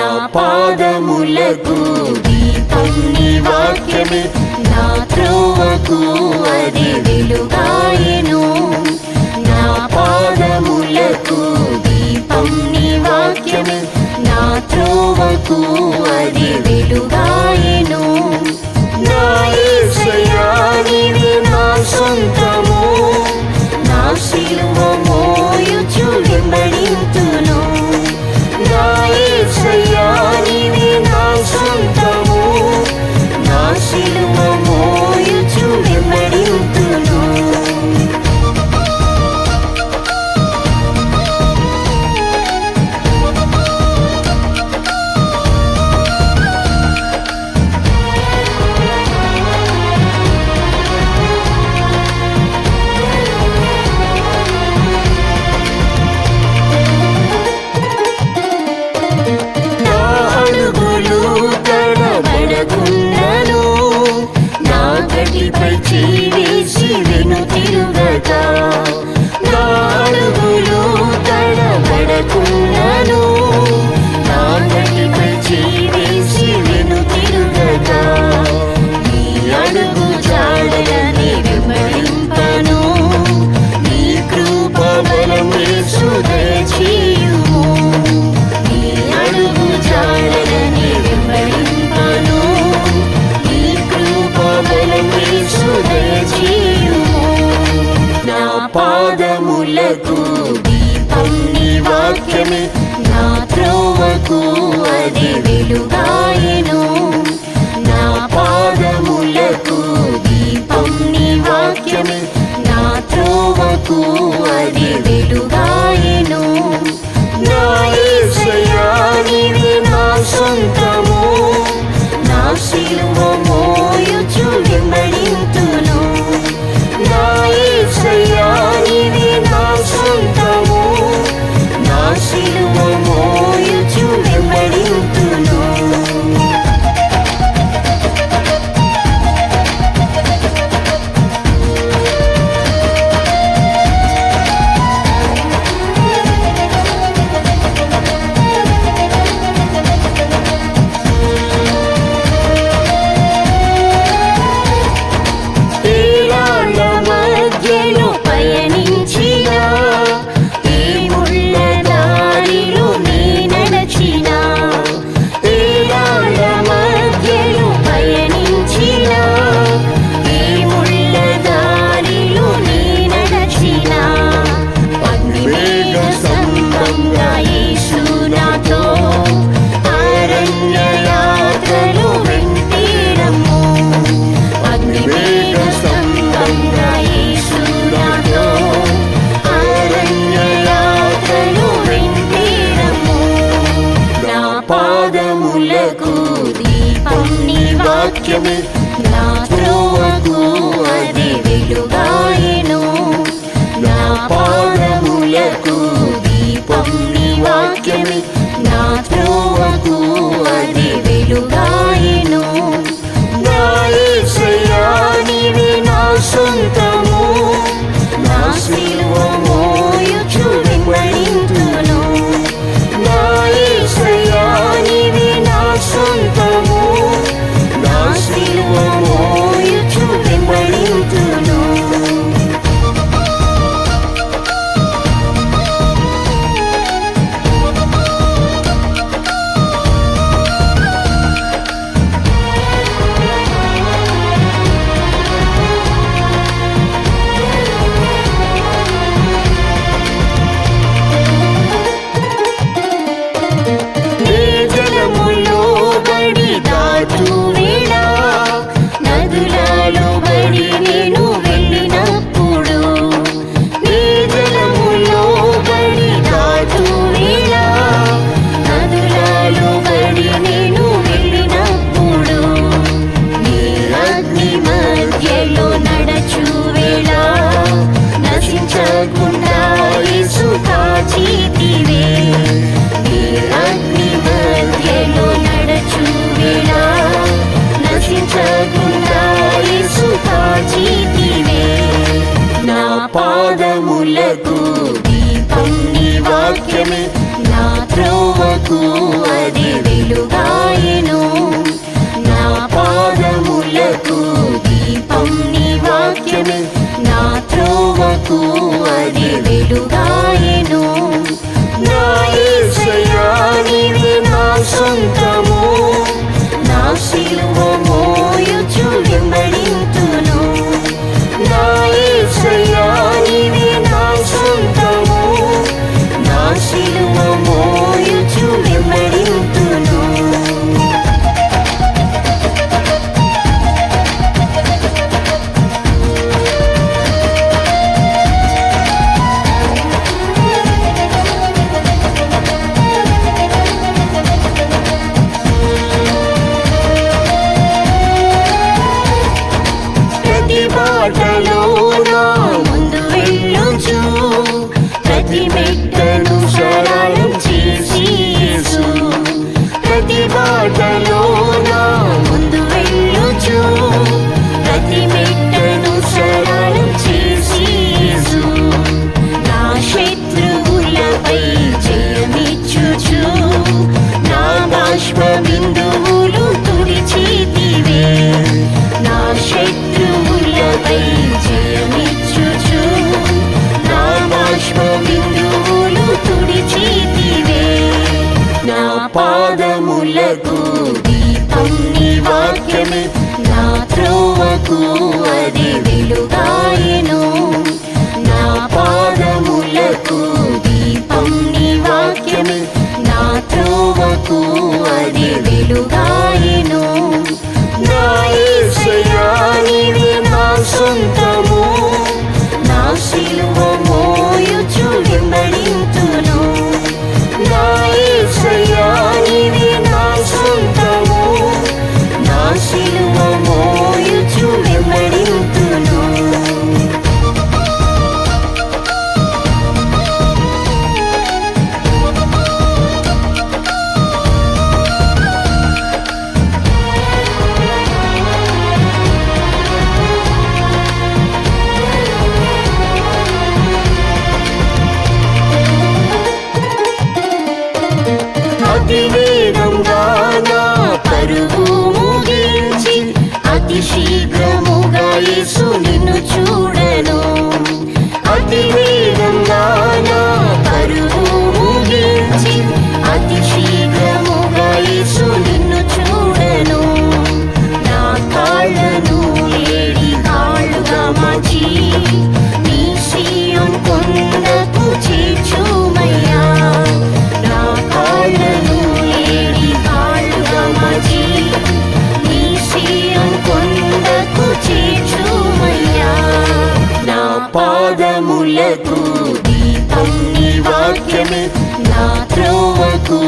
నా పాదములకు దీపం నీ వాక్యమే, నా త్రోవకు అది వెలుగాయెను. నా పాదములకు దీపం నీ వాక్యమే, నా త్రోవకు అది వెలుగాయెను. నా యేసయ్యా నీవే నా సొంతము, నా శిలువ మోయుచు వెంబడింతును. నా యేసయ్యా నీవే నా సొంతము, నా శిలువ మోయుచు వెంబడింతును. పై చీవేసి వెను తిరుగగా, నా అడుగులు తడబడకున్నను. నా గడిపై చీవేసి వెను తిరుగగా, నీ అడుగు జాడలని వెంబడింపను. నీ కృప బలమేసు దయచేయుము. నీ అడుగు జాడలని వెంబడింపను. నీ కృప బలమేసు దయచేయుము. నా పాదములకు దీపం నీ వాక్యమే, నా త్రోవకు అది వెలుగాయెను. నా పాదములకు దీపం నీ వాక్యమే, నా త్రోవకు అది వెలుగాయెను. నా యేసయ్యా నీవే నా సొంతము, నా శిలువ మోయుచు వెంబడింతును. నా యేసయ్యా నీవే నా సొంతము, నా శిలువ మోయుచు వెంబడింతును. పాదములకు దీపం నీ వాక్యమే, నా త్రోవకు అది వెలుగాయెను. నా పాదములకు దీపం నీ వాక్యమే, నా త్రోవకు అది వెలుగాయెను. నా యేసయ్యా నీవే నా సొంతము, నా శిలువ మోయుచు వెంబడింతును. నా యేసయ్యా నీవే నా సొంతము, నా శిలువ మోయుచు వెంబడింతును. నదులలో బడి నేను వెళ్ళినప్పుడు, నీ జలములో బడి దాటు వేళ. నదులలో బడి నేను వెళ్ళినప్పుడు, నీ అగ్ని మధ్యలో నడచు వేళ. నశించకుండా యేసు కాచితివే, నీ అగ్ని మధ్యలో నడచు వేళ. నశించకుండా యేసు కాచితివే. నా పాదములకు దీపం నీ వాక్యమే, నా త్రోవకు అది వెలుగాయెను. నా పాదములకు దీపం నీ వాక్యమే, నా త్రోవకు అది వెలుగాయెను. నా యేసయ్యా నీవే నా సొంతము, నా సిలువ మోయుచు వెంబడింతును. నా యేసయ్యా నీవే నా సొంతము, నా సిలువ మోయుచు వెంబడింతును. ప్రతి బాటలో నా ముందు వెళ్ళుచు, ప్రతి మెట్టను సరళం చేసి యేసు. ప్రతి బాటలో నా ముందు వెళ్ళుచు, ప్రతి మెట్టను సరళం చేసి యేసు. నా శత్రువులపై జయమిచ్చుచు, నా బాష్ప బిందువులు తుడిచితివే. నా శత్రువులపై జయమిచ్చుచు, నా బాష్ప బిందువులు తుడిచితివే. నా పాదములకు దీపం నీ వాక్యమే, నా త్రోవకు అది వెలుగాయెను. నా పాదములకు దీపం నీ వాక్యమే, నా త్రోవకు అది వెలుగాయెను. నా యేసయ్యా నీవే నా సొంతము, నా సిలువ మోయుచు వెంబడింతును. నా యేసయ్యా నీవే నా సొంతము, నా సిలువ మోయుచు వెంబడింతును. అతి వేగంగా నా పరుగు ముగించి, అతి శీఘ్రముగా యేసు నిన్ను చూడను. అతి వేగంగా నా పరుగు ముగించి, అతి శీఘ్రముగా యేసు నిన్ను చూడను. నా కాళ్ళను ఏడి కాళ్ళుగా మార్చి, నీ సీయోను కొండకు చేర్చుమయ్యా. నా కాళ్ళను ఏడి కాళ్ళుగా మార్చి, నీ సీయోను కొండకు చేర్చుమయ్యా. నా పాదములకు దీపం నీ వాక్యమే, నా త్రోవకు